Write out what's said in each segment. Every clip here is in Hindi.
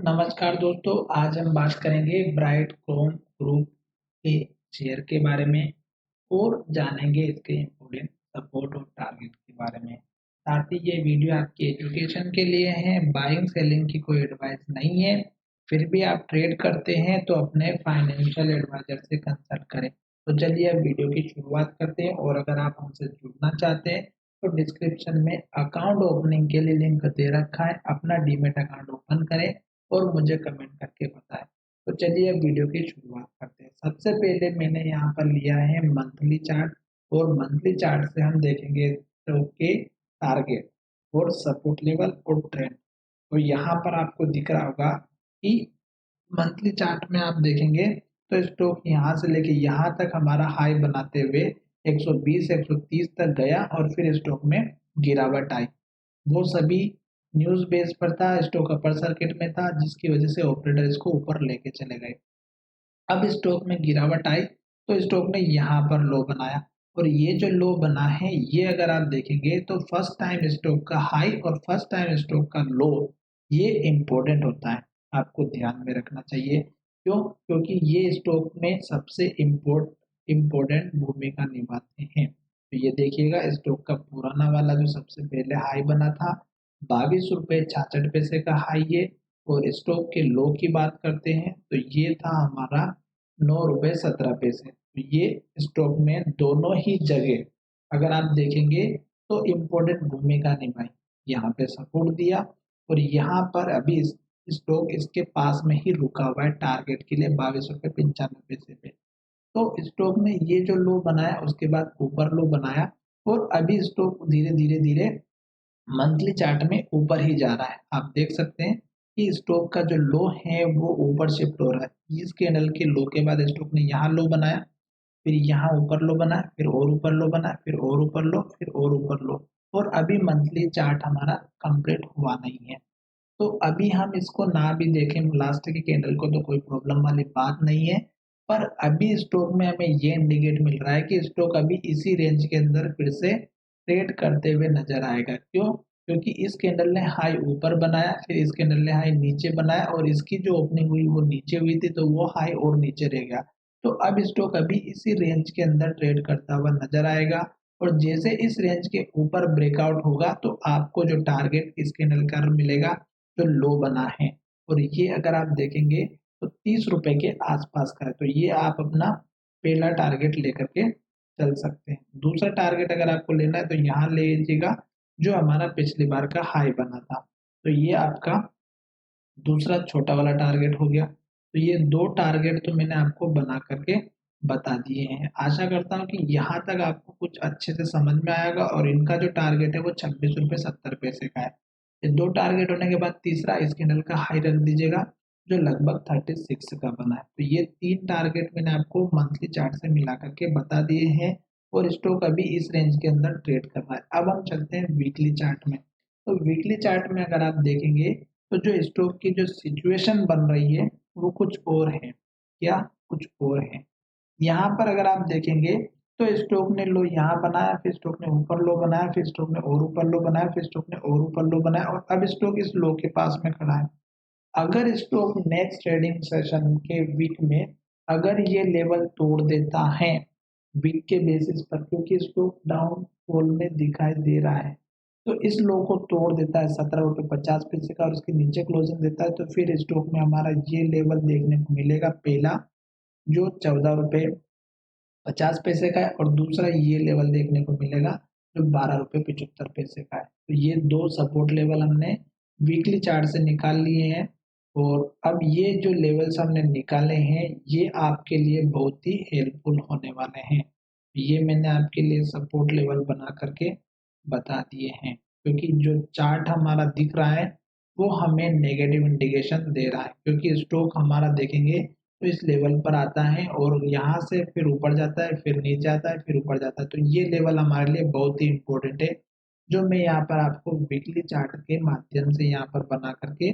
नमस्कार दोस्तों, आज हम बात करेंगे ब्राइट क्रोम ग्रुप के शेयर के बारे में और जानेंगे इसके इम्पोर्टेंट सपोर्ट और टारगेट के बारे में। साथ ही ये वीडियो आपकी एजुकेशन के लिए है, बाइंग सेलिंग की कोई एडवाइस नहीं है। फिर भी आप ट्रेड करते हैं तो अपने फाइनेंशियल एडवाइजर से कंसल्ट करें। तो चलिए अब वीडियो की शुरुआत करते हैं और अगर आप हमसे जुड़ना चाहते हैं तो डिस्क्रिप्शन में अकाउंट ओपनिंग के लिए लिंक दे रखा है, अपना डीमेट अकाउंट ओपन करें और मुझे कमेंट करके बताएं। तो चलिए अब वीडियो की शुरुआत करते हैं। सबसे पहले मैंने यहाँ पर लिया है मंथली चार्ट और मंथली चार्ट से हम देखेंगे स्टॉक के टारगेट और सपोर्ट लेवल और ट्रेंड। तो यहाँ पर आपको दिख रहा होगा कि मंथली चार्ट में आप देखेंगे तो स्टॉक यहाँ से लेके यहाँ तक हमारा हाई बनाते हुए 120 130 तक गया और फिर स्टॉक में गिरावट आई। वो सभी न्यूज़ बेस पर था, स्टॉक अपर सर्किट में था जिसकी वजह से ऑपरेटर इसको ऊपर लेके चले गए। अब स्टॉक में गिरावट आई तो स्टॉक ने यहाँ पर लो बनाया और ये जो लो बना है ये अगर आप देखेंगे तो फर्स्ट टाइम स्टॉक का हाई और फर्स्ट टाइम स्टॉक का लो ये इम्पोर्टेंट होता है, आपको ध्यान में रखना चाहिए। क्यों? क्योंकि ये स्टॉक में सबसे इम्पोर्टेंट भूमिका निभाते हैं। तो ये देखिएगा स्टॉक का पुराना वाला जो सबसे पहले हाई बना था 22 रुपये 66 पैसे का हाई है और स्टॉक के लो की बात करते हैं तो ये था हमारा 9 रुपये 17 पैसे। तो ये स्टॉक में दोनों ही जगह अगर आप देखेंगे तो इम्पोर्टेंट भूमिका निभाई। यहाँ पे सपोर्ट दिया और यहाँ पर अभी स्टॉक इसके पास में ही रुका हुआ है टारगेट के लिए 22 रुपये 95 पैसे पे। तो स्टॉक ने ये जो लो बनाया उसके बाद ऊपर लो बनाया और अभी स्टॉक धीरे धीरे धीरे मंथली चार्ट में ऊपर ही जा रहा है। आप देख सकते हैं कि स्टॉक का जो लो है वो ऊपर शिफ्ट हो रहा है। इस कैंडल के लो के बाद स्टॉक ने यहाँ लो बनाया, फिर यहाँ ऊपर लो बनाया, फिर और ऊपर लो बनाया, फिर और ऊपर लो, फिर और ऊपर लो और अभी मंथली चार्ट हमारा कंप्लीट हुआ नहीं है। तो अभी हम इसको ना भी देखें लास्ट के कैंडल को तो कोई प्रॉब्लम वाली बात नहीं है, पर अभी स्टॉक में हमें ये इंडिकेट मिल रहा है कि स्टॉक अभी इसी रेंज के अंदर फिर से ट्रेड करते हुए नजर आएगा। क्यों? क्योंकि इस कैंडल ने हाई ऊपर बनाया, फिर इस कैंडल ने हाई नीचे बनाया और इसकी जो ओपनिंग हुई वो नीचे हुई थी तो वो हाई और नीचे रह गया। तो अब स्टॉक अभी इसी रेंज के अंदर ट्रेड करता हुआ नजर आएगा और जैसे इस रेंज के ऊपर ब्रेकआउट होगा तो आपको जो टारगेट इस कैंडल का मिलेगा जो लो बना है और ये अगर आप देखेंगे तो 30 रुपए के आसपास का है। तो ये आप अपना पहला टारगेट लेकर के चल सकते हैं। दूसरा टारगेट अगर आपको लेना है तो यहाँ ले लीजिएगा जो हमारा पिछली बार का हाई बना था। तो ये आपका दूसरा छोटा वाला टारगेट हो गया। तो ये दो टारगेट तो मैंने आपको बना करके बता दिए हैं। आशा करता हूँ कि यहाँ तक आपको कुछ अच्छे से समझ में आएगा और इनका जो टारगेट है वो 26 रुपये 70 पैसे का है। ये दो टारगेट होने के बाद तीसरा इस कैंडल का हाई रख दीजिएगा जो लगभग 36 का बना है। तो ये तीन टारगेट मैंने आपको मंथली चार्ट से मिला करके बता दिए हैं और स्टॉक अभी इस रेंज के अंदर ट्रेड कर रहा है। अब हम चलते हैं वीकली चार्ट में। तो वीकली चार्ट में अगर आप देखेंगे तो जो स्टॉक की जो सिचुएशन बन रही है वो कुछ और है। क्या? कुछ और है। यहाँ पर अगर आप देखेंगे तो स्टॉक ने लो यहाँ बनाया, फिर स्टॉक ने ऊपर लो बनाया, फिर स्टॉक ने और ऊपर लो बनाया, फिर स्टॉक ने और ऊपर लो बनाया और अब स्टॉक इस लो के पास में खड़ा है। अगर स्टॉक नेक्स्ट ट्रेडिंग सेशन के वीक में अगर ये लेवल तोड़ देता है वीक के बेसिस पर, क्योंकि स्टॉक डाउन फॉल में दिखाई दे रहा है, तो इस लो को तोड़ देता है 17 रुपये 50 पैसे का और उसके नीचे क्लोजिंग देता है तो फिर स्टॉक में हमारा ये लेवल देखने को मिलेगा। पहला जो 14 रुपये 50 पैसे का है और दूसरा ये लेवल देखने को मिलेगा जो 12 रुपये 75 पैसे का है। तो ये दो सपोर्ट लेवल हमने वीकली चार्ट से निकाल लिए हैं और अब ये जो लेवल्स हमने निकाले हैं ये आपके लिए बहुत ही हेल्पफुल होने वाले हैं। ये मैंने आपके लिए सपोर्ट लेवल बना करके बता दिए हैं क्योंकि जो चार्ट हमारा दिख रहा है वो हमें नेगेटिव इंडिकेशन दे रहा है, क्योंकि स्टॉक हमारा देखेंगे तो इस लेवल पर आता है और यहाँ से फिर ऊपर जाता है, फिर नीचे आता है, फिर ऊपर जाता है। तो ये लेवल हमारे लिए बहुत ही इम्पोर्टेंट है जो मैं यहाँ पर आपको वीकली चार्ट के माध्यम से यहाँ पर बना करके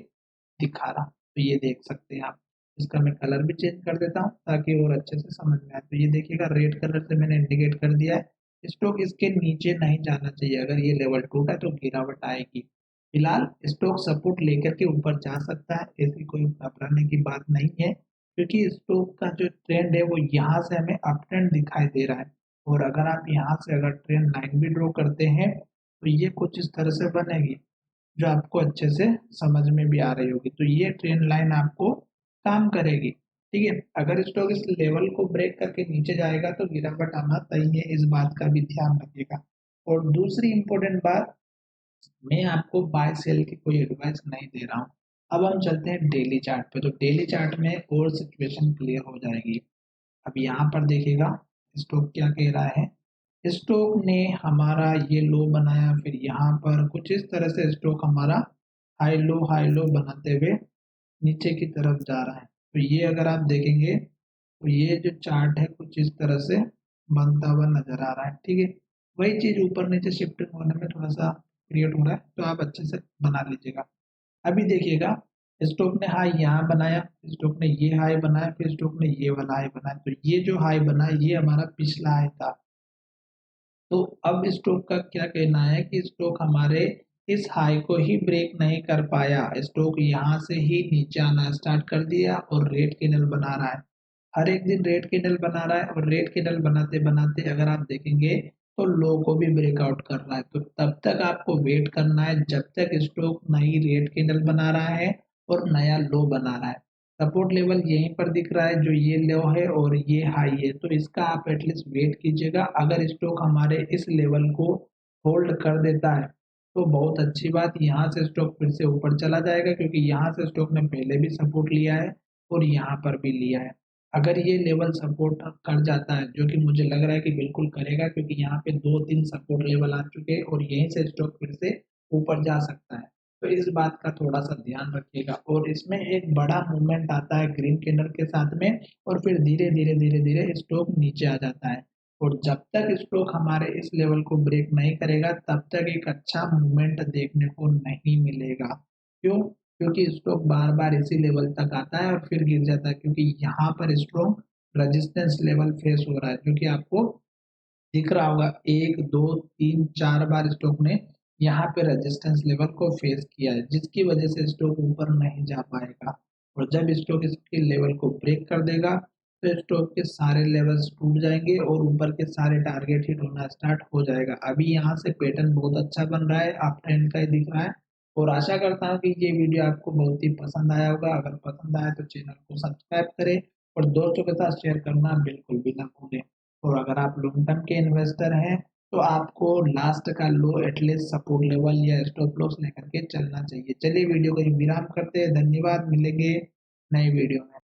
दिखा रहा हूँ। तो ये देख सकते हैं आप। इसका मैं कलर भी चेंज कर देता हूँ ताकि और अच्छे से समझ में आए। तो ये देखिएगा रेड कलर से मैंने इंडिकेट कर दिया है स्टॉक इसके नीचे नहीं जाना चाहिए। अगर ये लेवल टूटा तो गिरावट आएगी। फिलहाल स्टॉक सपोर्ट लेकर के ऊपर जा सकता है, ऐसी कोई घबराने की बात नहीं है, क्योंकि स्टॉक का जो ट्रेंड है वो यहाँ से हमें अप ट्रेंड दिखाई दे रहा है। और अगर आप यहाँ से अगर ट्रेंड लाइन भी ड्रॉ करते हैं तो ये कुछ इस तरह से बनेगी, जो आपको अच्छे से समझ में भी आ रही होगी। तो ये ट्रेंड लाइन आपको काम करेगी। ठीक है, अगर स्टॉक इस लेवल को ब्रेक करके नीचे जाएगा तो गिरावट आना तय है, इस बात का भी ध्यान रखिएगा। और दूसरी इंपॉर्टेंट बात, मैं आपको बाय सेल की कोई एडवाइस नहीं दे रहा हूँ। अब हम चलते हैं डेली चार्ट पे, तो डेली चार्ट में और सिचुएशन क्लियर हो जाएगी। अब यहाँ पर देखिएगा स्टॉक क्या कह रहा है। स्टॉक ने हमारा ये लो बनाया, फिर यहाँ पर कुछ इस तरह से स्टॉक हमारा हाई लो बनाते हुए नीचे की तरफ जा रहा है। तो ये अगर आप देखेंगे तो ये जो चार्ट है कुछ इस तरह से बनता हुआ नजर आ रहा है। ठीक है, वही चीज ऊपर नीचे शिफ्टिंग होने में थोड़ा सा क्रिएट हो रहा है, तो आप अच्छे से बना लीजिएगा। अभी देखिएगा स्टॉक ने हाई यहाँ बनाया, स्टॉक ने ये हाई बनाया, फिर स्टॉक ने ये वाला हाई बनाया। तो ये जो हाई बना ये हमारा पिछला हाई था। तो अब स्टॉक का क्या कहना है कि स्टॉक हमारे इस हाई को ही ब्रेक नहीं कर पाया, स्टॉक यहाँ से ही नीचे आना स्टार्ट कर दिया और रेड कैंडल बना रहा है। हर एक दिन रेड कैंडल बना रहा है, और रेड कैंडल बनाते बनाते अगर आप देखेंगे तो लो को भी ब्रेकआउट कर रहा है। तो तब तक आपको वेट करना है जब तक स्टॉक नई रेड कैंडल बना रहा है और नया लो बना रहा है। सपोर्ट लेवल यहीं पर दिख रहा है, जो ये लो है और ये हाई है, तो इसका आप एटलीस्ट वेट कीजिएगा। अगर स्टॉक हमारे इस लेवल को होल्ड कर देता है तो बहुत अच्छी बात, यहाँ से स्टॉक फिर से ऊपर चला जाएगा, क्योंकि यहाँ से स्टॉक ने पहले भी सपोर्ट लिया है और यहाँ पर भी लिया है। अगर ये लेवल सपोर्ट कर जाता है, जो कि मुझे लग रहा है कि बिल्कुल करेगा, क्योंकि यहाँ पे 2-3 सपोर्ट लेवल आ चुके हैं और यहीं से स्टॉक फिर से ऊपर जा सकता है। तो इस बात का थोड़ा सा ध्यान रखिएगा। और इसमें एक बड़ा मूवमेंट आता है ग्रीन कैंडल के साथ में, और फिर धीरे धीरे धीरे धीरे स्टॉक नीचे आ जाता है। और जब तक स्टॉक हमारे इस लेवल को ब्रेक नहीं करेगा तब तक एक अच्छा मूवमेंट देखने को नहीं मिलेगा। क्यों? क्योंकि स्टॉक बार बार इसी लेवल तक आता है और फिर गिर जाता है, क्योंकि यहाँ पर स्ट्रॉन्ग रेजिस्टेंस लेवल फेस हो रहा है, जो कि आपको दिख रहा होगा। 1 2 3 4 बार स्टॉक ने यहाँ पे रेजिस्टेंस लेवल को फेस किया है, जिसकी वजह से स्टॉक ऊपर नहीं जा पाएगा। और जब स्टॉक इसके लेवल को ब्रेक कर देगा तो स्टॉक के सारे लेवल्स टूट जाएंगे और ऊपर के सारे टारगेट हिट होना स्टार्ट हो जाएगा। अभी यहाँ से पैटर्न बहुत अच्छा बन रहा है, अप ट्रेंड का ही दिख रहा है। और आशा करता हूँ कि ये वीडियो आपको बहुत ही पसंद आया होगा। अगर पसंद आया तो चैनल को सब्सक्राइब करें और दोस्तों के साथ शेयर करना बिल्कुल भी ना भूलें। और अगर आप लॉन्ग टर्म के इन्वेस्टर हैं तो आपको लास्ट का लो एटलीस्ट सपोर्ट लेवल या स्टॉप लॉस लेकर के चलना चाहिए। चलिए वीडियो को विराम करते हैं, धन्यवाद, मिलेंगे नई वीडियो में।